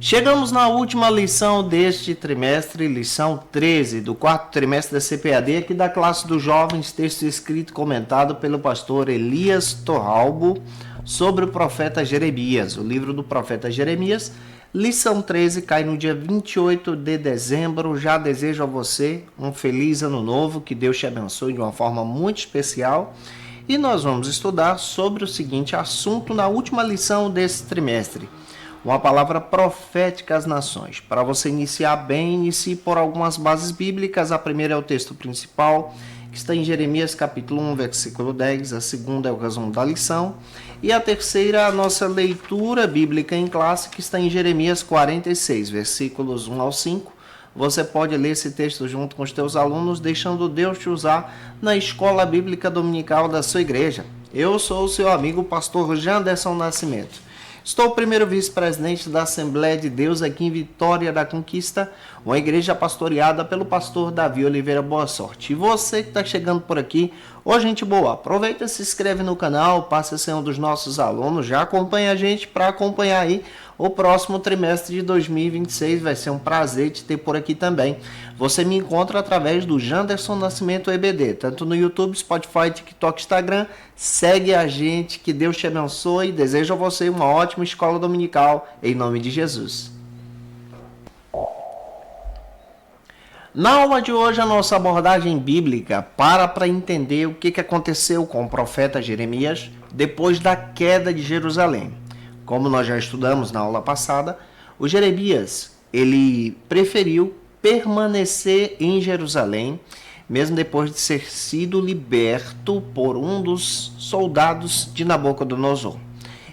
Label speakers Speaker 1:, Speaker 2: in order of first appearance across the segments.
Speaker 1: Chegamos na última lição deste trimestre, lição 13 do quarto trimestre da CPAD, aqui da classe dos jovens, texto escrito e comentado pelo pastor Elias Torralbo sobre o profeta Jeremias. O livro do profeta Jeremias, lição 13, cai no dia 28 de dezembro. Já desejo a você um feliz ano novo, que Deus te abençoe de uma forma muito especial. E nós vamos estudar sobre o seguinte assunto na última lição desse trimestre. Uma palavra profética às nações. Para você iniciar bem, inicie por algumas bases bíblicas. A primeira é o texto principal, que está em Jeremias capítulo 1, versículo 10. A segunda é o resumo da lição. E a terceira, a nossa leitura bíblica em classe, que está em Jeremias 46, versículos 1 ao 5. Você pode ler esse texto junto com os teus alunos, deixando Deus te usar na escola bíblica dominical da sua igreja. Eu sou o seu amigo, pastor Janderson Nascimento. Estou o primeiro vice-presidente da Assembleia de Deus aqui em Vitória da Conquista, uma igreja pastoreada pelo pastor Davi Oliveira Boa Sorte. E você que está chegando por aqui, ô gente boa, aproveita, se inscreve no canal, passa a ser um dos nossos alunos, já acompanha a gente para acompanhar aí o próximo trimestre de 2026. Vai ser um prazer te ter por aqui também. Você me encontra através do Janderson Nascimento EBD, tanto no YouTube, Spotify, TikTok, Instagram. Segue a gente, que Deus te abençoe. Desejo a você uma ótima escola dominical, em nome de Jesus. Na aula de hoje, a nossa abordagem bíblica para entender o que aconteceu com o profeta Jeremias depois da queda de Jerusalém. Como nós já estudamos na aula passada, o Jeremias, ele preferiu permanecer em Jerusalém, mesmo depois de ter sido liberto por um dos soldados de Nabucodonosor.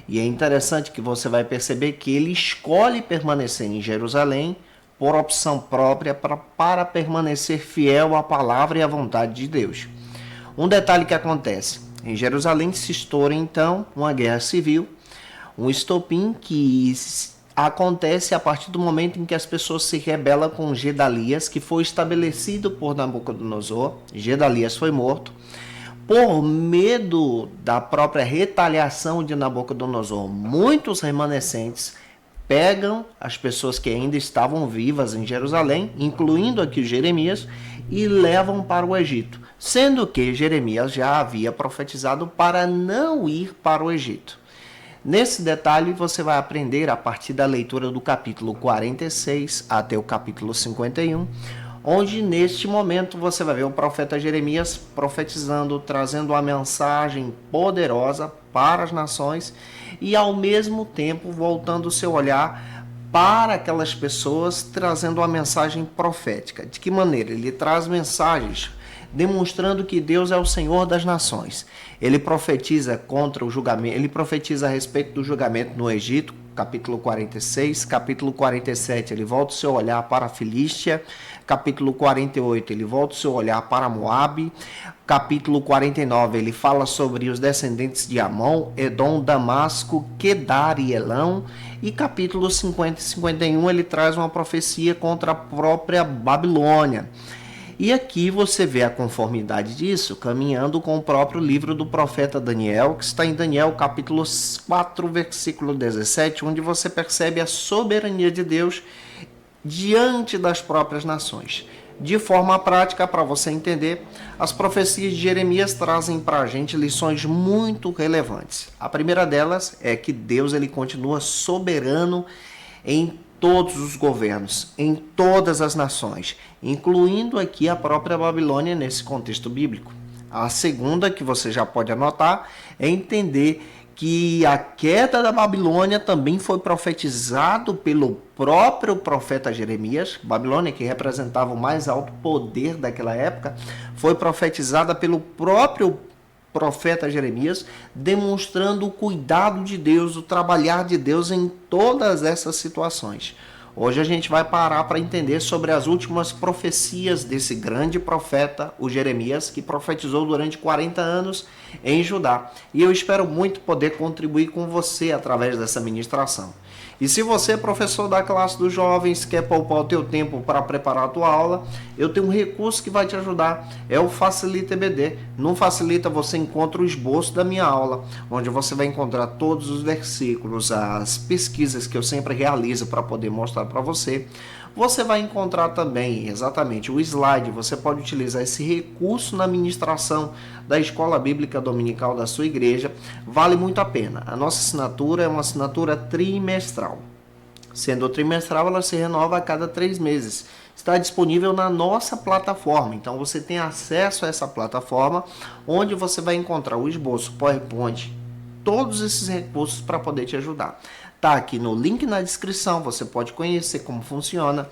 Speaker 1: E é interessante que você vai perceber que ele escolhe permanecer em Jerusalém por opção própria para permanecer fiel à palavra e à vontade de Deus. Um detalhe que acontece: em Jerusalém se estoura então uma guerra civil, um estopim que acontece a partir do momento em que as pessoas se rebelam com Gedalias, que foi estabelecido por Nabucodonosor. Gedalias foi morto. Por medo da própria retaliação de Nabucodonosor, muitos remanescentes pegam as pessoas que ainda estavam vivas em Jerusalém, incluindo aqui Jeremias, e levam para o Egito, sendo que Jeremias já havia profetizado para não ir para o Egito. Nesse detalhe você vai aprender a partir da leitura do capítulo 46 até o capítulo 51, onde neste momento você vai ver o profeta Jeremias profetizando, trazendo uma mensagem poderosa para as nações e ao mesmo tempo voltando o seu olhar para aquelas pessoas, trazendo uma mensagem profética. De que maneira? Ele traz mensagens demonstrando que Deus é o Senhor das nações. Ele profetiza contra o julgamento, ele profetiza a respeito do julgamento no Egito, capítulo 46, capítulo 47, ele volta o seu olhar para a Filístia, capítulo 48, ele volta o seu olhar para Moabe, capítulo 49, ele fala sobre os descendentes de Amon, Edom, Damasco, Quedar e Elão, e capítulo 50 e 51, ele traz uma profecia contra a própria Babilônia. E aqui você vê a conformidade disso caminhando com o próprio livro do profeta Daniel, que está em Daniel capítulo 4, versículo 17, onde você percebe a soberania de Deus diante das próprias nações. De forma prática, para você entender, as profecias de Jeremias trazem para a gente lições muito relevantes. A primeira delas é que Deus ele continua soberano em todos os governos, em todas as nações, incluindo aqui a própria Babilônia nesse contexto bíblico. A segunda, que você já pode anotar, é entender que a queda da Babilônia também foi profetizado pelo próprio profeta Jeremias. Babilônia, que representava o mais alto poder daquela época, foi profetizada pelo próprio profeta Jeremias, demonstrando o cuidado de Deus, o trabalhar de Deus em todas essas situações. Hoje a gente vai parar para entender sobre as últimas profecias desse grande profeta, o Jeremias, que profetizou durante 40 anos em Judá. E eu espero muito poder contribuir com você através dessa ministração. E se você é professor da classe dos jovens, quer poupar o teu tempo para preparar a tua aula, eu tenho um recurso que vai te ajudar, é o Facilita EBD. No Facilita você encontra o esboço da minha aula, onde você vai encontrar todos os versículos, as pesquisas que eu sempre realizo para poder mostrar para você. Você vai encontrar também exatamente o slide, você pode utilizar esse recurso na ministração da Escola Bíblica Dominical da sua igreja, vale muito a pena. A nossa assinatura é uma assinatura trimestral, sendo trimestral ela se renova a cada 3 meses. Está disponível na nossa plataforma, então você tem acesso a essa plataforma, onde você vai encontrar o esboço, PowerPoint, todos esses recursos para poder te ajudar. Tá aqui no link na descrição, você pode conhecer como funciona,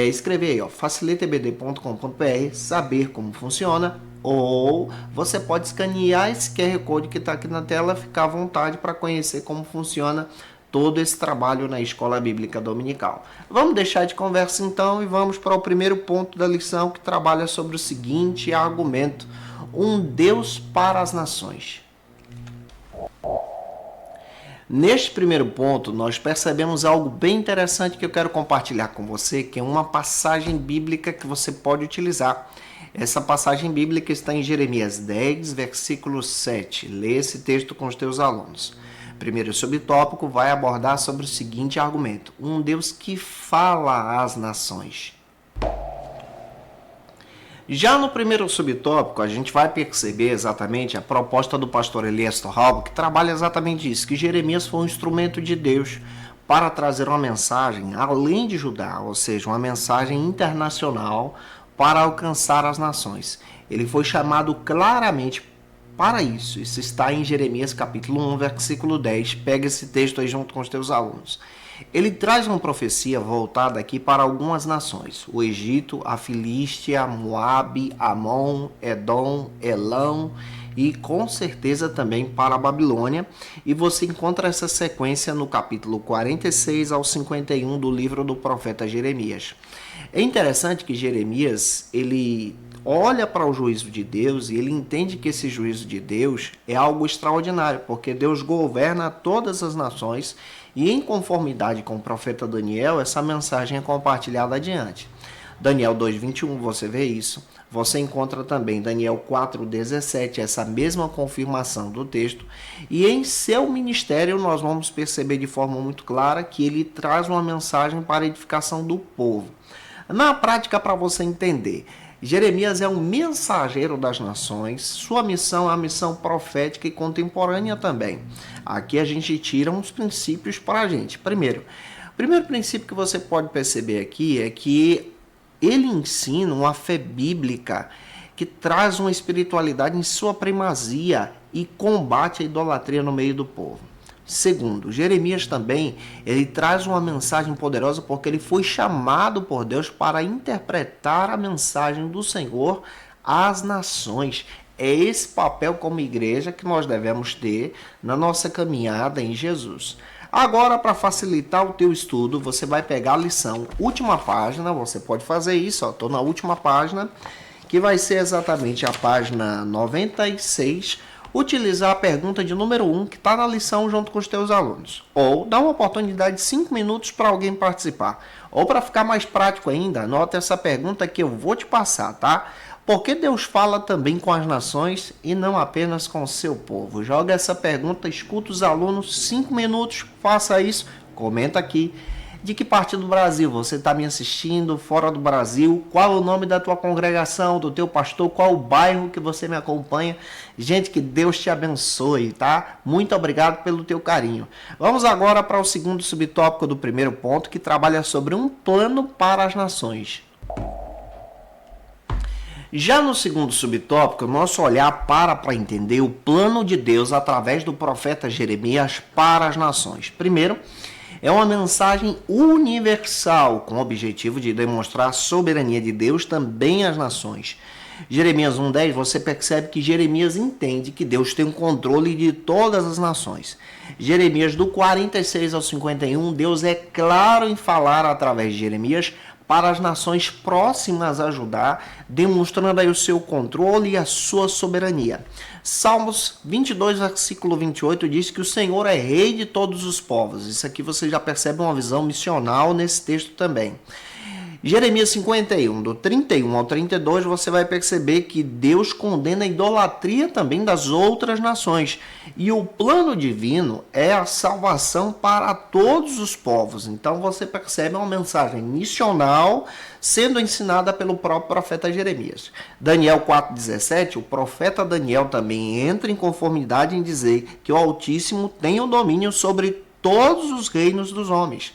Speaker 1: escrever aí, ó, facilitabd.com.br, saber como funciona, ou você pode escanear esse QR Code que está aqui na tela, ficar à vontade para conhecer como funciona todo esse trabalho na Escola Bíblica Dominical. Vamos deixar de conversa então e vamos para o primeiro ponto da lição, que trabalha sobre o seguinte argumento: um Deus para as nações. Neste primeiro ponto, nós percebemos algo bem interessante que eu quero compartilhar com você, que é uma passagem bíblica que você pode utilizar. Essa passagem bíblica está em Jeremias 10, versículo 7. Lê esse texto com os teus alunos. Primeiro subtópico vai abordar sobre o seguinte argumento: um Deus que fala às nações. Já no primeiro subtópico, a gente vai perceber exatamente a proposta do pastor Elias Torralbo, que trabalha exatamente isso, que Jeremias foi um instrumento de Deus para trazer uma mensagem além de Judá, ou seja, uma mensagem internacional para alcançar as nações. Ele foi chamado claramente para isso. Isso está em Jeremias capítulo 1, versículo 10. Pega esse texto aí junto com os teus alunos. Ele traz uma profecia voltada aqui para algumas nações: o Egito, a Filístia, Moabe, Amon, Edom, Elão e com certeza também para a Babilônia. E você encontra essa sequência no capítulo 46 ao 51 do livro do profeta Jeremias. É interessante que Jeremias, ele olha para o juízo de Deus e ele entende que esse juízo de Deus é algo extraordinário, porque Deus governa todas as nações e, em conformidade com o profeta Daniel, essa mensagem é compartilhada adiante. Daniel 2:21, você vê isso. Você encontra também Daniel 4:17, essa mesma confirmação do texto. E em seu ministério nós vamos perceber de forma muito clara que ele traz uma mensagem para a edificação do povo. Na prática, para você entender, Jeremias é um mensageiro das nações, sua missão é uma missão profética e contemporânea também. Aqui a gente tira uns princípios para a gente. Primeiro, o primeiro princípio que você pode perceber aqui é que ele ensina uma fé bíblica que traz uma espiritualidade em sua primazia e combate a idolatria no meio do povo. Segundo, Jeremias também, ele traz uma mensagem poderosa porque ele foi chamado por Deus para interpretar a mensagem do Senhor às nações. É esse papel como igreja que nós devemos ter na nossa caminhada em Jesus. Agora, para facilitar o teu estudo, você vai pegar a lição, última página, você pode fazer isso, estou na última página, que vai ser exatamente a página 96, utilizar a pergunta de número 1 que está na lição junto com os teus alunos. Ou dá uma oportunidade de 5 minutos para alguém participar. Ou para ficar mais prático ainda, anota essa pergunta que eu vou te passar, tá? Por que Deus fala também com as nações e não apenas com o seu povo? Joga essa pergunta, escuta os alunos, 5 minutos, faça isso, comenta aqui. De que parte do Brasil você está me assistindo, fora do Brasil? Qual é o nome da tua congregação, do teu pastor? Qual o bairro que você me acompanha? Gente, que Deus te abençoe, tá? Muito obrigado pelo teu carinho. Vamos agora para o segundo subtópico do primeiro ponto, que trabalha sobre um plano para as nações. Já no segundo subtópico, nosso olhar para entender o plano de Deus através do profeta Jeremias para as nações. Primeiro, é uma mensagem universal, com o objetivo de demonstrar a soberania de Deus também às nações. Jeremias 1:10, você percebe que Jeremias entende que Deus tem o controle de todas as nações. Jeremias do 46 ao 51, Deus é claro em falar através de Jeremias para as nações próximas a Judá, demonstrando aí o seu controle e a sua soberania. Salmos 22, versículo 28 diz que o Senhor é rei de todos os povos. Isso aqui você já percebe uma visão missional nesse texto também. Jeremias 51, do 31 ao 32, você vai perceber que Deus condena a idolatria também das outras nações. E o plano divino é a salvação para todos os povos. Então você percebe uma mensagem missional sendo ensinada pelo próprio profeta Jeremias. Daniel 4,17, o profeta Daniel também entra em conformidade em dizer que o Altíssimo tem o domínio sobre todos os reinos dos homens.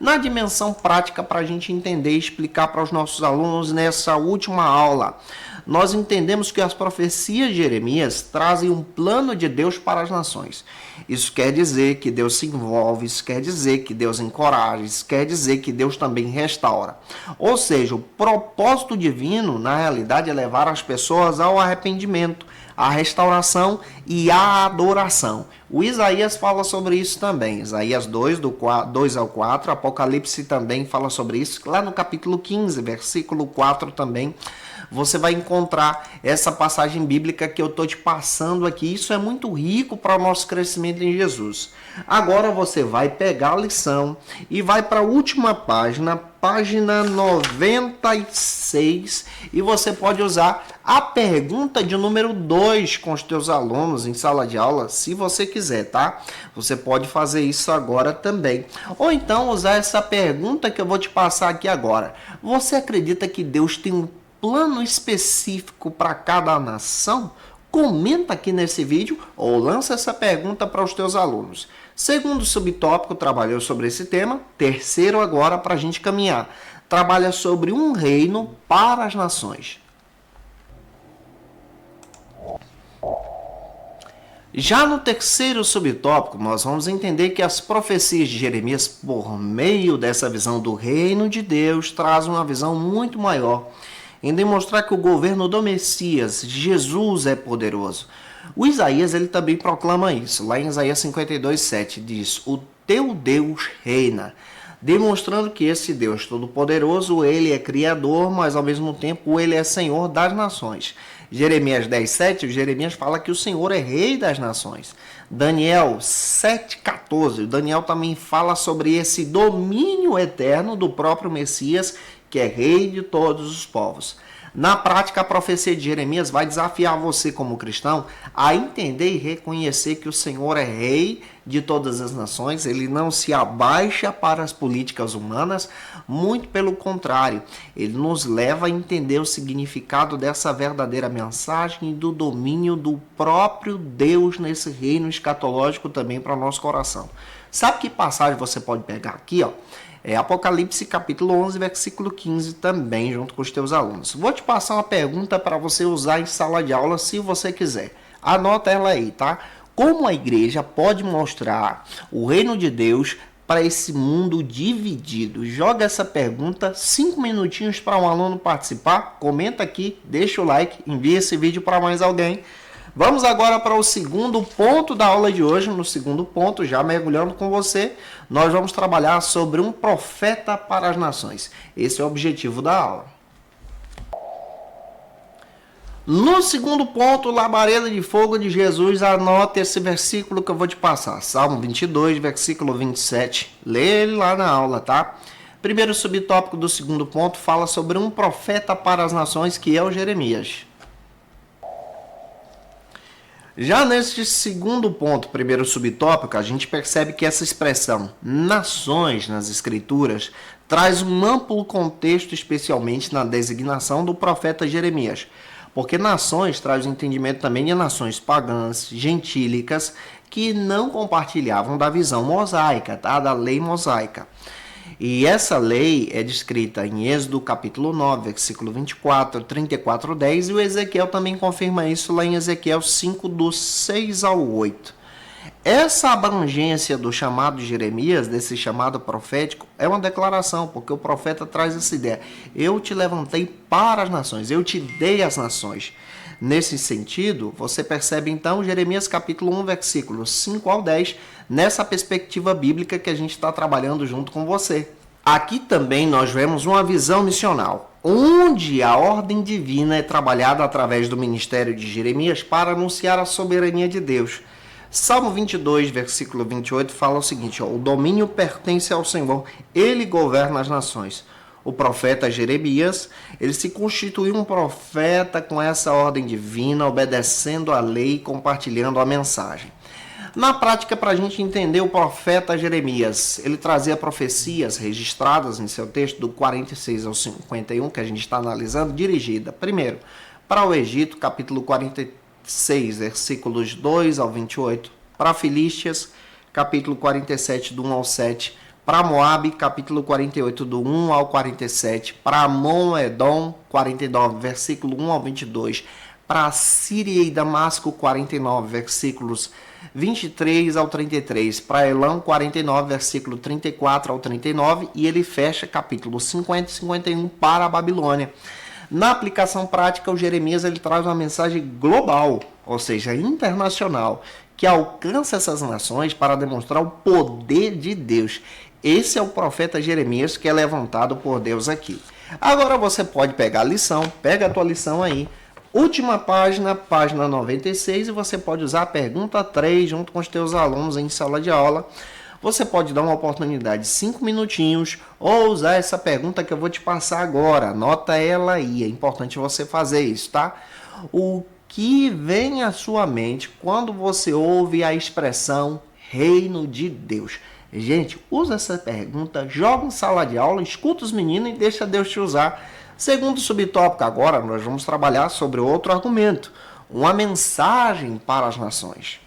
Speaker 1: Na dimensão prática, para a gente entender e explicar para os nossos alunos nessa última aula, nós entendemos que as profecias de Jeremias trazem um plano de Deus para as nações. Isso quer dizer que Deus se envolve, isso quer dizer que Deus encoraja, isso quer dizer que Deus também restaura. Ou seja, o propósito divino, na realidade, é levar as pessoas ao arrependimento, à restauração e à adoração. O Isaías fala sobre isso também. Isaías 2, do 2 ao 4, Apocalipse também fala sobre isso. Lá no capítulo 15, versículo 4 também, você vai encontrar essa passagem bíblica que eu estou te passando aqui. Isso é muito rico para o nosso crescimento em Jesus. Agora você vai pegar a lição e vai para a última página, página 96, e você pode usar a pergunta de número 2 com os teus alunos em sala de aula, se você quiser, tá? Você pode fazer isso agora também. Ou então usar essa pergunta que eu vou te passar aqui agora. Você acredita que Deus tem um plano específico para cada nação? Comenta aqui nesse vídeo ou lança essa pergunta para os teus alunos. Segundo subtópico, trabalhou sobre esse tema. Terceiro agora, para a gente caminhar, trabalha sobre um reino para as nações. Já no terceiro subtópico, nós vamos entender que as profecias de Jeremias, por meio dessa visão do reino de Deus, trazem uma visão muito maior em demonstrar que o governo do Messias, Jesus, é poderoso. O Isaías ele também proclama isso. Lá em Isaías 52:7 diz: o teu Deus reina, demonstrando que esse Deus todo-poderoso, ele é criador, mas ao mesmo tempo ele é Senhor das nações. Jeremias 10:7, Jeremias fala que o Senhor é rei das nações. Daniel 7:14, Daniel também fala sobre esse domínio eterno do próprio Messias, que é rei de todos os povos. Na prática, a profecia de Jeremias vai desafiar você como cristão a entender e reconhecer que o Senhor é rei de todas as nações. Ele não se abaixa para as políticas humanas, muito pelo contrário. Ele nos leva a entender o significado dessa verdadeira mensagem e do domínio do próprio Deus nesse reino escatológico também para o nosso coração. Sabe que passagem você pode pegar aqui, ó? É Apocalipse capítulo 11, versículo 15 também, junto com os teus alunos. Vou te passar uma pergunta para você usar em sala de aula, se você quiser. Anota ela aí, tá? Como a igreja pode mostrar o reino de Deus para esse mundo dividido? Joga essa pergunta, 5 minutinhos para um aluno participar. Comenta aqui, deixa o like, envia esse vídeo para mais alguém. Vamos agora para o segundo ponto da aula de hoje. No segundo ponto, já mergulhando com você, nós vamos trabalhar sobre um profeta para as nações. Esse é o objetivo da aula. No segundo ponto, labareda de fogo de Jesus, anota esse versículo que eu vou te passar. Salmo 22, versículo 27. Lê ele lá na aula, tá? Primeiro subtópico do segundo ponto fala sobre um profeta para as nações, que é o Jeremias. Já nesse segundo ponto, primeiro subtópico, a gente percebe que essa expressão nações nas escrituras traz um amplo contexto, especialmente na designação do profeta Jeremias, porque nações traz o entendimento também de nações pagãs, gentílicas, que não compartilhavam da visão mosaica, tá? Da lei mosaica. E essa lei é descrita em Êxodo capítulo 9, versículo 24, 34, 10, e o Ezequiel também confirma isso lá em Ezequiel 5, do 6 ao 8. Essa abrangência do chamado de Jeremias, desse chamado profético, é uma declaração, porque o profeta traz essa ideia. Eu te levantei para as nações, eu te dei as nações. Nesse sentido, você percebe então Jeremias capítulo 1, versículos 5 ao 10, nessa perspectiva bíblica que a gente está trabalhando junto com você. Aqui também nós vemos uma visão missional, onde a ordem divina é trabalhada através do ministério de Jeremias para anunciar a soberania de Deus. Salmo 22, versículo 28, fala o seguinte, o domínio pertence ao Senhor, ele governa as nações. O profeta Jeremias, ele se constituiu um profeta com essa ordem divina, obedecendo a lei e compartilhando a mensagem. Na prática, para a gente entender o profeta Jeremias, ele trazia profecias registradas em seu texto do 46 ao 51, que a gente está analisando, dirigida, primeiro, para o Egito, capítulo 46, versículos 2 ao 28, para Filístias, capítulo 47, do 1 ao 7, para Moabe, capítulo 48, do 1 ao 47, para Amon, Edom, 49, versículo 1 ao 22, para Síria e Damasco, 49, versículos 23 ao 33, para Elão, 49, versículo 34 ao 39, e ele fecha capítulo 50 e 51 para a Babilônia. Na aplicação prática, o Jeremias ele traz uma mensagem global, ou seja, internacional, que alcança essas nações para demonstrar o poder de Deus. Esse é o profeta Jeremias que é levantado por Deus aqui. Agora você pode pegar a lição, pega a tua lição aí, última página, página 96, e você pode usar a pergunta 3 junto com os teus alunos em sala de aula. Você pode dar uma oportunidade de 5 minutinhos ou usar essa pergunta que eu vou te passar agora. Anota ela aí, é importante você fazer isso, tá? O que vem à sua mente quando você ouve a expressão reino de Deus? Gente, usa essa pergunta, joga em sala de aula, escuta os meninos e deixa Deus te usar. Segundo subtópico agora, nós vamos trabalhar sobre outro argumento, uma mensagem para as nações.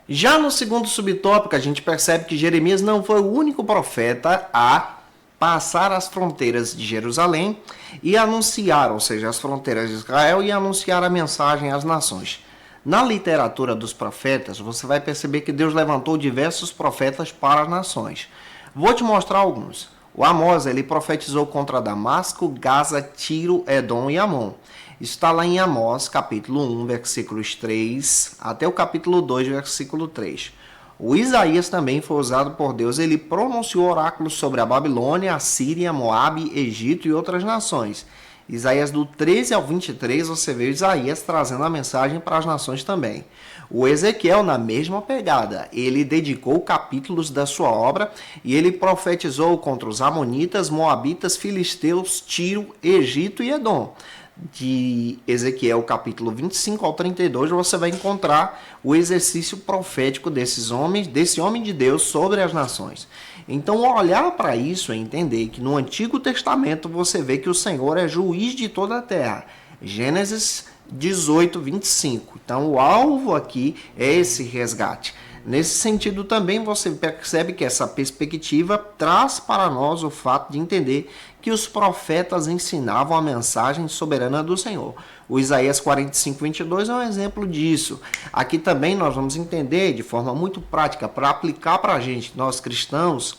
Speaker 1: Já no segundo subtópico, a gente percebe que Jeremias não foi o único profeta a passar as fronteiras de Jerusalém e anunciar, ou seja, as fronteiras de Israel, e anunciar a mensagem às nações. Na literatura dos profetas, você vai perceber que Deus levantou diversos profetas para as nações. Vou te mostrar alguns. O Amós, ele profetizou contra Damasco, Gaza, Tiro, Edom e Amon. Está lá em Amós, capítulo 1, versículos 3, até o capítulo 2, versículo 3. O Isaías também foi usado por Deus. Ele pronunciou oráculos sobre a Babilônia, a Síria, Moabe, Egito e outras nações. Isaías do 13 ao 23, você vê Isaías trazendo a mensagem para as nações também. O Ezequiel, na mesma pegada, ele dedicou capítulos da sua obra e ele profetizou contra os amonitas, moabitas, filisteus, Tiro, Egito e Edom. De Ezequiel capítulo 25 ao 32, você vai encontrar o exercício profético desses homens, desse homem de Deus sobre as nações. Então, olhar para isso é entender que no Antigo Testamento você vê que o Senhor é juiz de toda a terra. Gênesis 18, 25. Então, o alvo aqui é esse resgate. Nesse sentido, também você percebe que essa perspectiva traz para nós o fato de entender que os profetas ensinavam a mensagem soberana do Senhor. O Isaías 45, 22 é um exemplo disso. Aqui também nós vamos entender de forma muito prática, para aplicar para a gente, nós cristãos,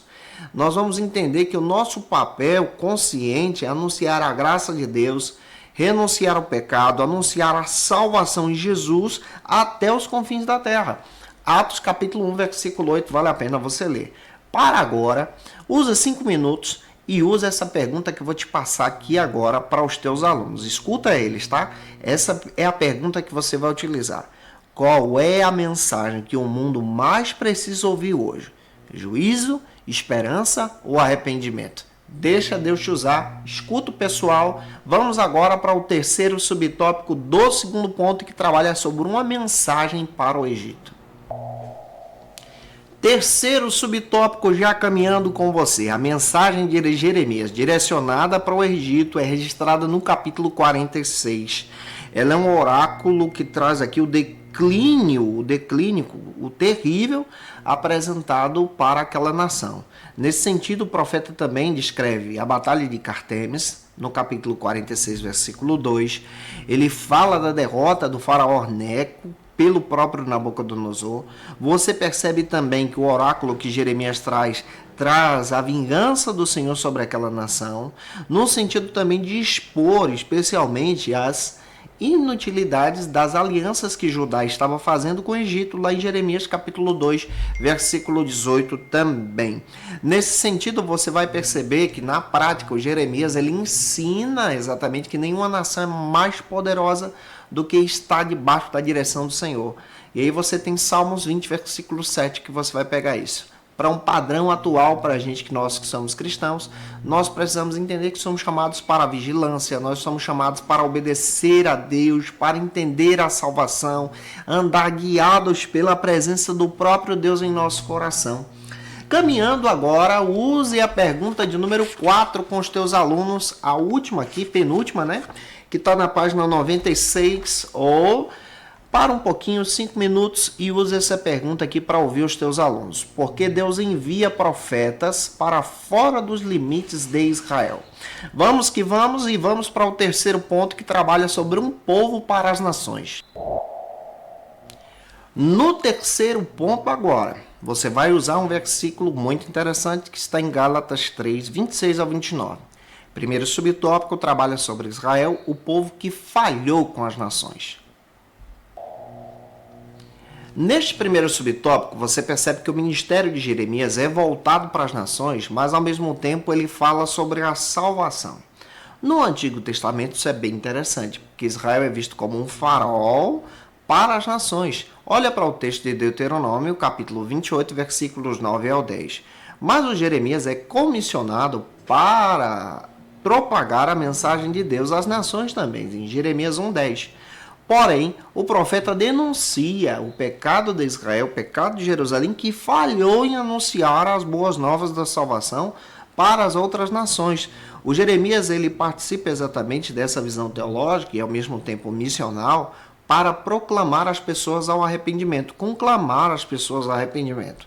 Speaker 1: nós vamos entender que o nosso papel consciente é anunciar a graça de Deus, renunciar ao pecado, anunciar a salvação em Jesus até os confins da terra. Atos capítulo 1, versículo 8, vale a pena você ler. Para agora, usa 5 minutos e usa essa pergunta que eu vou te passar aqui agora para os teus alunos. Escuta eles, tá? Essa é a pergunta que você vai utilizar. Qual é a mensagem que o mundo mais precisa ouvir hoje? Juízo, esperança ou arrependimento? Deixa Deus te usar, escuta o pessoal. Vamos agora para o terceiro subtópico do segundo ponto, que trabalha sobre uma mensagem para o Egito. Terceiro subtópico, já caminhando com você, a mensagem de Jeremias, direcionada para o Egito, é registrada no capítulo 46. Ela é um oráculo que traz aqui o terrível apresentado para aquela nação. Nesse sentido, o profeta também descreve a batalha de Cartemis, no capítulo 46, versículo 2. Ele fala da derrota do faraó Neco, pelo próprio Nabucodonosor. Você percebe também que o oráculo que Jeremias traz a vingança do Senhor sobre aquela nação, no sentido também de expor especialmente as inutilidades das alianças que Judá estava fazendo com o Egito, lá em Jeremias capítulo 2, versículo 18 também. Nesse sentido, você vai perceber que na prática o Jeremias ele ensina exatamente que nenhuma nação é mais poderosa do que está debaixo da direção do Senhor. E aí você tem Salmos 20, versículo 7, que você vai pegar isso. Para um padrão atual para a gente, que nós que somos cristãos, nós precisamos entender que somos chamados para a vigilância, nós somos chamados para obedecer a Deus, para entender a salvação, andar guiados pela presença do próprio Deus em nosso coração. Caminhando agora, use a pergunta de número 4 com os teus alunos, a última aqui, penúltima, né? Que está na página 96, ou para um pouquinho, 5 minutos, e use essa pergunta aqui para ouvir os teus alunos. Por que Deus envia profetas para fora dos limites de Israel? Vamos que vamos, e vamos para o terceiro ponto, que trabalha sobre um povo para as nações. No terceiro ponto agora, você vai usar um versículo muito interessante que está em Gálatas 3, 26 ao 29. Primeiro subtópico trabalha sobre Israel, o povo que falhou com as nações. Neste primeiro subtópico, você percebe que o ministério de Jeremias é voltado para as nações, mas ao mesmo tempo ele fala sobre a salvação. No Antigo Testamento isso é bem interessante, porque Israel é visto como um farol para as nações. Olha para o texto de Deuteronômio, capítulo 28, versículos 9 ao 10. Mas o Jeremias é comissionado para propagar a mensagem de Deus às nações também, em Jeremias 1:10. Porém, o profeta denuncia o pecado de Israel, o pecado de Jerusalém, que falhou em anunciar as boas novas da salvação para as outras nações. O Jeremias ele participa exatamente dessa visão teológica e ao mesmo tempo missional para proclamar as pessoas ao arrependimento, conclamar as pessoas ao arrependimento.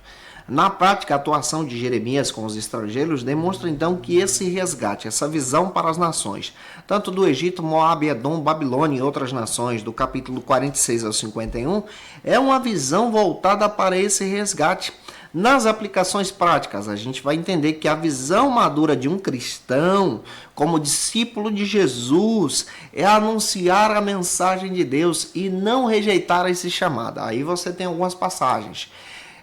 Speaker 1: Na prática, a atuação de Jeremias com os estrangeiros demonstra então que esse resgate, essa visão para as nações, tanto do Egito, Moabe, Edom, Babilônia e outras nações, do capítulo 46 ao 51, é uma visão voltada para esse resgate. Nas aplicações práticas, a gente vai entender que a visão madura de um cristão, como discípulo de Jesus, é anunciar a mensagem de Deus e não rejeitar esse chamado. Aí você tem algumas passagens.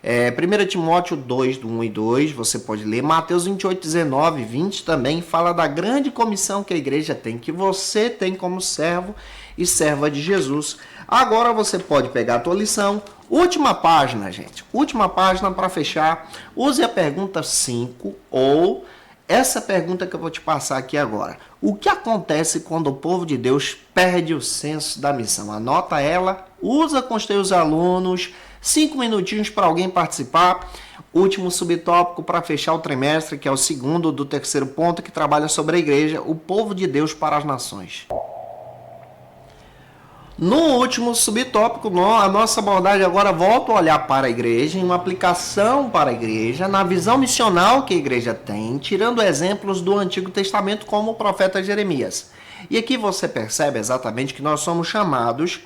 Speaker 1: 1 Timóteo 2, do 1 e 2, você pode ler. Mateus 28, 19 e 20 também fala da grande comissão que a igreja tem, que você tem como servo e serva de Jesus. Agora você pode pegar a tua lição. Última página, gente. Última página para fechar. Use a pergunta 5 ou essa pergunta que eu vou te passar aqui agora. O que acontece quando o povo de Deus perde o senso da missão? Anota ela, usa com os teus alunos. 5 minutinhos para alguém participar. Último subtópico para fechar o trimestre, que é o segundo do terceiro ponto, que trabalha sobre a igreja, o povo de Deus para as nações. No último subtópico, a nossa abordagem agora volta a olhar para a igreja, em uma aplicação para a igreja, na visão missional que a igreja tem, tirando exemplos do Antigo Testamento, como o profeta Jeremias. E aqui você percebe exatamente que nós somos chamados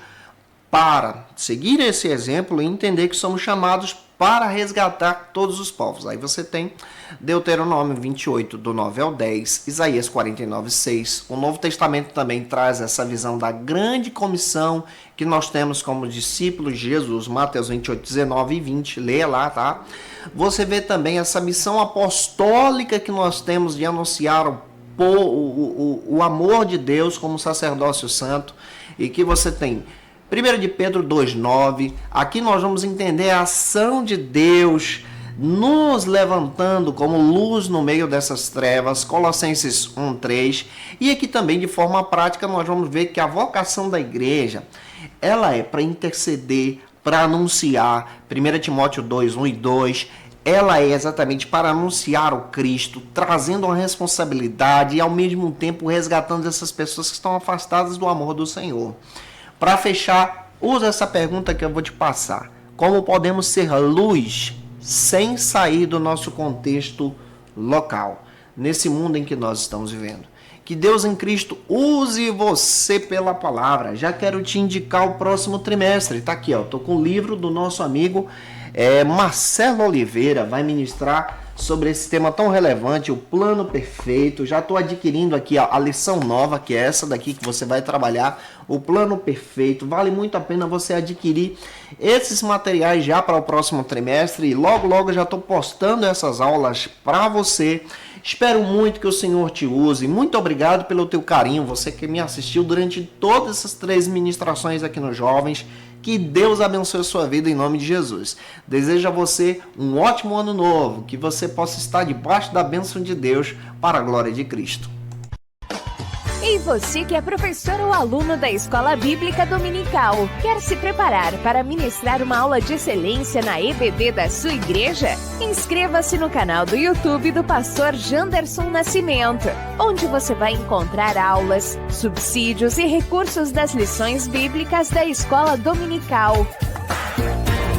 Speaker 1: para seguir esse exemplo e entender que somos chamados para resgatar todos os povos. Aí você tem Deuteronômio 28, do 9 ao 10, Isaías 49, 6. O Novo Testamento também traz essa visão da grande comissão que nós temos como discípulos de Jesus, Mateus 28, 19 e 20. Leia lá, tá? Você vê também essa missão apostólica que nós temos de anunciar o amor de Deus como sacerdócio santo, e que você tem 1 de Pedro 2,9, aqui nós vamos entender a ação de Deus nos levantando como luz no meio dessas trevas, Colossenses 1,3, e aqui também de forma prática nós vamos ver que a vocação da igreja, ela é para interceder, para anunciar, 1 Timóteo 2, 1 e 2, ela é exatamente para anunciar o Cristo, trazendo uma responsabilidade e ao mesmo tempo resgatando essas pessoas que estão afastadas do amor do Senhor. Para fechar, usa essa pergunta que eu vou te passar. Como podemos ser luz sem sair do nosso contexto local, nesse mundo em que nós estamos vivendo? Que Deus em Cristo use você pela palavra. Já quero te indicar o próximo trimestre. Tá aqui, ó. Tô com o livro do nosso amigo Marcelo Oliveira. Vai ministrar sobre esse tema tão relevante, o plano perfeito. Já estou adquirindo aqui a lição nova, que é essa daqui que você vai trabalhar, o plano perfeito. Vale muito a pena você adquirir esses materiais já para o próximo trimestre, e logo logo já estou postando essas aulas para você. Espero muito que o Senhor te use. Muito obrigado pelo teu carinho, você que me assistiu durante todas essas 3 ministrações aqui nos Jovens. Que Deus abençoe a sua vida em nome de Jesus. Desejo a você um ótimo ano novo, que você possa estar debaixo da bênção de Deus para a glória de Cristo.
Speaker 2: E você que é professor ou aluno da Escola Bíblica Dominical, quer se preparar para ministrar uma aula de excelência na EBD da sua igreja? Inscreva-se no canal do YouTube do pastor Janderson Nascimento, onde você vai encontrar aulas, subsídios e recursos das lições bíblicas da Escola Dominical.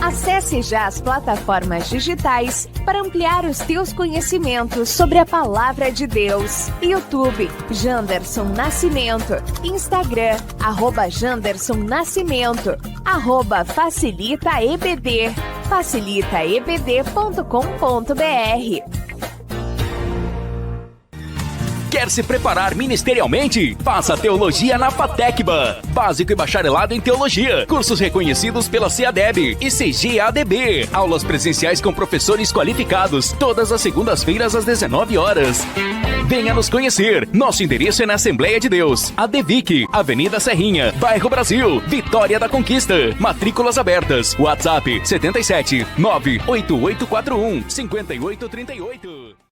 Speaker 2: Acesse já as plataformas digitais para ampliar os teus conhecimentos sobre a Palavra de Deus. YouTube, Janderson Nascimento. Instagram, @Janderson Nascimento. @FacilitaEBD. facilitaebd.com.br.
Speaker 3: Quer se preparar ministerialmente? Faça Teologia na FATECBA. Básico e bacharelado em Teologia. Cursos reconhecidos pela CEADEB e CGADB. Aulas presenciais com professores qualificados. Todas as segundas-feiras às 19 horas. Venha nos conhecer. Nosso endereço é na Assembleia de Deus, ADVIC, Avenida Serrinha, Bairro Brasil, Vitória da Conquista. Matrículas abertas. WhatsApp 77 98841 5838.